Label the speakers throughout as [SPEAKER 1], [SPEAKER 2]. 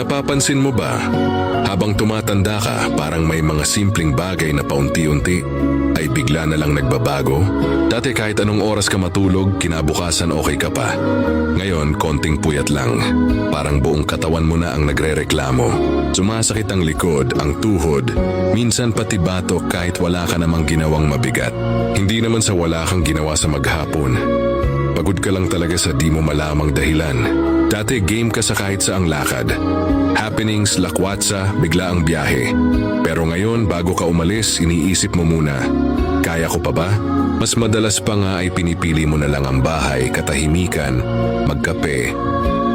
[SPEAKER 1] Napapansin mo ba, habang tumatanda ka, parang may mga simpleng bagay na paunti-unti ay bigla na lang nagbabago? Dati kahit anong oras ka matulog, kinabukasan okay ka pa. Ngayon, konting puyat lang. Parang buong katawan mo na ang nagrereklamo. Sumasakit ang likod, ang tuhod, minsan pati batok kahit wala ka namang ginawang mabigat. Hindi naman sa wala kang ginawa sa maghapon. Pagod ka lang talaga sa di mo malamang dahilan. Dati game ka sa kahit saang lakad. Happenings, lakwatsa, bigla ang biyahe. Pero ngayon, bago ka umalis, iniisip mo muna, kaya ko pa ba? Mas madalas pa nga ay pinipili mo na lang ang bahay, katahimikan, magkape,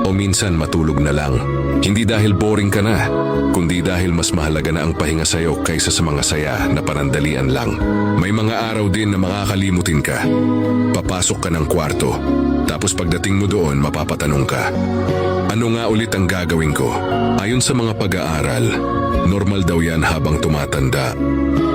[SPEAKER 1] o minsan matulog na lang. Hindi dahil boring ka na, kundi dahil mas mahalaga na ang pahinga sa'yo kaysa sa mga saya na panandalian lang. May mga araw din na makakalimutin ka. Papasok ka ng kwarto, tapos pagdating mo doon, mapapatanong ka, ano nga ulit ang gagawin ko? Ayon sa mga pag-aaral, normal daw yan habang tumatanda.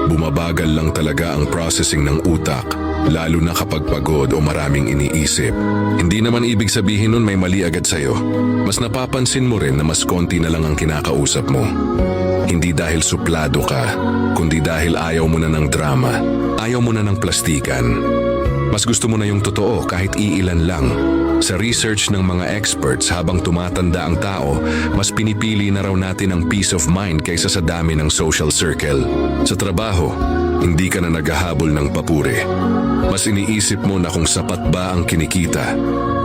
[SPEAKER 1] Bumabagal lang talaga ang processing ng utak, lalo na kapag pagod o maraming iniisip. Hindi naman ibig sabihin nun may mali agad sa'yo. Mas napapansin mo rin na mas konti na lang ang kinakausap mo. Hindi dahil suplado ka, kundi dahil ayaw mo na ng drama, ayaw mo na ng plastikan. Mas gusto mo na yung totoo kahit iilan lang. Sa research ng mga experts, habang tumatanda ang tao, mas pinipili na raw natin ang peace of mind kaysa sa dami ng social circle. Sa trabaho, hindi ka na naghahabol ng papuri. Mas iniisip mo na kung sapat ba ang kinikita,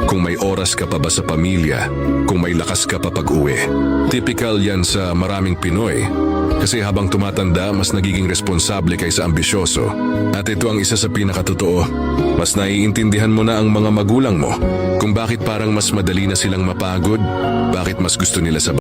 [SPEAKER 1] kung may oras ka pa ba sa pamilya, kung may lakas ka pa pag-uwi. Typical yan sa maraming Pinoy. Kasi habang tumatanda, mas nagiging responsable kaysa ambisyoso. At ito ang isa sa pinakatotoo. Mas naiintindihan mo na ang mga magulang mo kung bakit parang mas madali na silang mapagod, bakit mas gusto nila sa